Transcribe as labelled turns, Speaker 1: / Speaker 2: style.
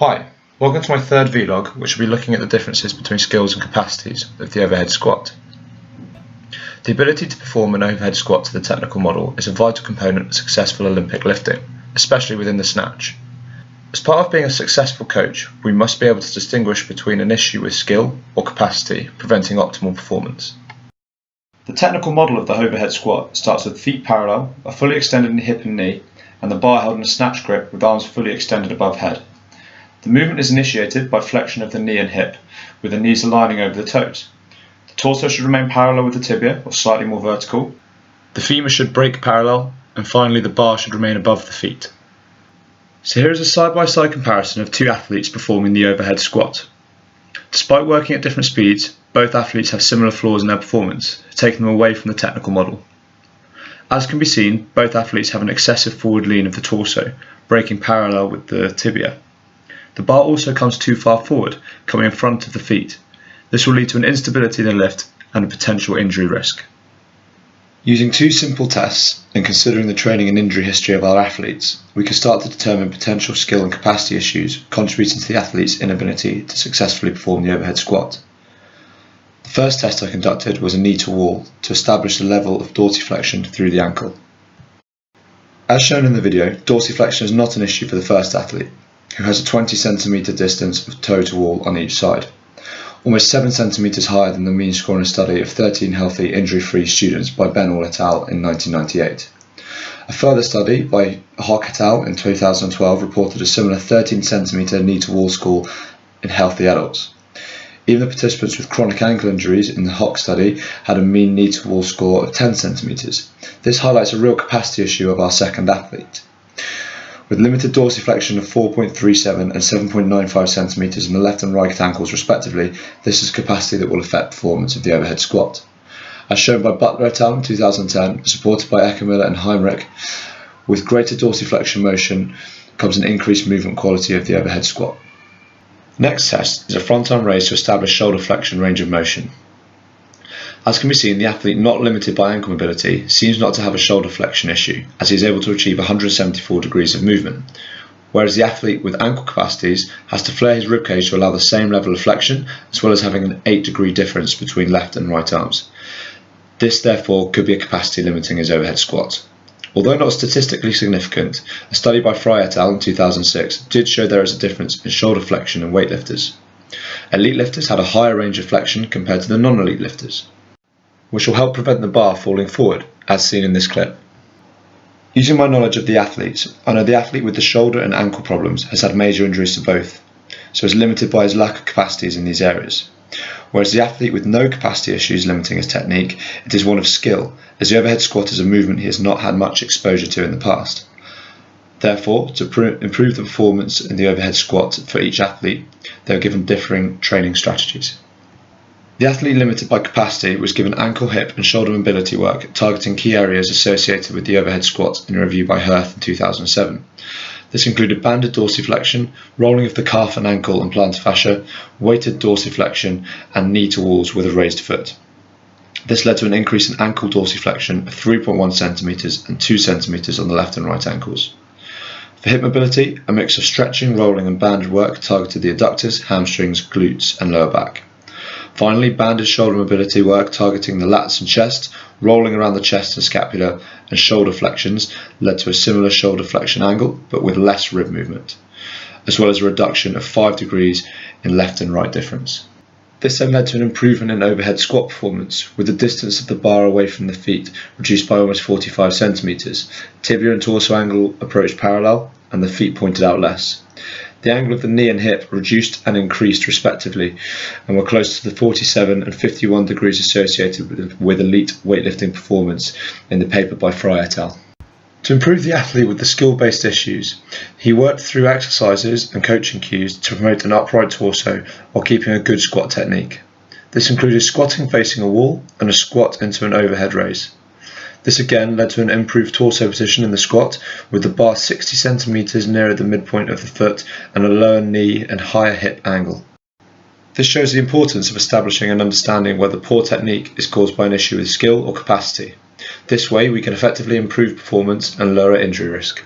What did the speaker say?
Speaker 1: Hi, welcome to my third vlog, which will be looking at the differences between skills and capacities of the overhead squat. The ability to perform an overhead squat to the technical model is a vital component of successful Olympic lifting, especially within the snatch. As part of being a successful coach, we must be able to distinguish between an issue with skill or capacity preventing optimal performance. The technical model of the overhead squat starts with feet parallel, a fully extended hip and knee, and the bar held in a snatch grip with arms fully extended above head. The movement is initiated by flexion of the knee and hip, with the knees aligning over the toes. The torso should remain parallel with the tibia, or slightly more vertical. The femur should break parallel, and finally the bar should remain above the feet. So here is a side-by-side comparison of two athletes performing the overhead squat. Despite working at different speeds, both athletes have similar flaws in their performance, taking them away from the technical model. As can be seen, both athletes have an excessive forward lean of the torso, breaking parallel with the tibia. The bar also comes too far forward, coming in front of the feet. This will lead to an instability in the lift and a potential injury risk. Using two simple tests and considering the training and injury history of our athletes, we can start to determine potential skill and capacity issues contributing to the athlete's inability to successfully perform the overhead squat. The first test I conducted was a knee to wall to establish the level of dorsiflexion through the ankle. As shown in the video, dorsiflexion is not an issue for the first athlete, who has a 20 cm distance of toe to wall on each side, almost 7 cm higher than the mean score in a study of 13 healthy injury-free students by Ben et al. In 1998. A further study by Hock et al. In 2012 reported a similar 13 cm knee to wall score in healthy adults. Even the participants with chronic ankle injuries in the Hock study had a mean knee to wall score of 10 cm. This highlights a real capacity issue of our second athlete. With limited dorsiflexion of 4.37 and 7.95 cm in the left and right ankles respectively, this is capacity that will affect performance of the overhead squat. As shown by Butler et al. In 2010, supported by Eckermüller and Heinrich, with greater dorsiflexion motion comes an increased movement quality of the overhead squat. Next test is a front arm raise to establish shoulder flexion range of motion. As can be seen, the athlete not limited by ankle mobility seems not to have a shoulder flexion issue, as he is able to achieve 174 degrees of movement, whereas the athlete with ankle capacities has to flare his ribcage to allow the same level of flexion, as well as having an 8-degree difference between left and right arms. This therefore could be a capacity limiting his overhead squat. Although not statistically significant, a study by Fry et al. In 2006 did show there is a difference in shoulder flexion in weightlifters. Elite lifters had a higher range of flexion compared to the non-elite lifters, which will help prevent the bar falling forward, as seen in this clip. Using my knowledge of the athletes, I know the athlete with the shoulder and ankle problems has had major injuries to both, so is limited by his lack of capacities in these areas. Whereas the athlete with no capacity issues limiting his technique, it is one of skill, as the overhead squat is a movement he has not had much exposure to in the past. Therefore, to improve the performance in the overhead squat for each athlete, they are given differing training strategies. The athlete limited by capacity was given ankle, hip and shoulder mobility work targeting key areas associated with the overhead squat in a review by Hirth in 2007. This included banded dorsiflexion, rolling of the calf and ankle and plantar fascia, weighted dorsiflexion and knee to walls with a raised foot. This led to an increase in ankle dorsiflexion of 3.1 cm and 2 cm on the left and right ankles. For hip mobility, a mix of stretching, rolling and banded work targeted the adductors, hamstrings, glutes and lower back. Finally, banded shoulder mobility work targeting the lats and chest, rolling around the chest and scapula, and shoulder flexions led to a similar shoulder flexion angle, but with less rib movement, as well as a reduction of 5 degrees in left and right difference. This then led to an improvement in overhead squat performance, with the distance of the bar away from the feet reduced by almost 45 cm, tibia and torso angle approached parallel, and the feet pointed out less. The angle of the knee and hip reduced and increased respectively, and were close to the 47 and 51 degrees associated with elite weightlifting performance in the paper by Fry et al. To improve the athlete with the skill-based issues, he worked through exercises and coaching cues to promote an upright torso while keeping a good squat technique. This included squatting facing a wall and a squat into an overhead raise. This again led to an improved torso position in the squat, with the bar 60 cm nearer the midpoint of the foot and a lower knee and higher hip angle. This shows the importance of establishing and understanding whether poor technique is caused by an issue with skill or capacity. This way we can effectively improve performance and lower injury risk.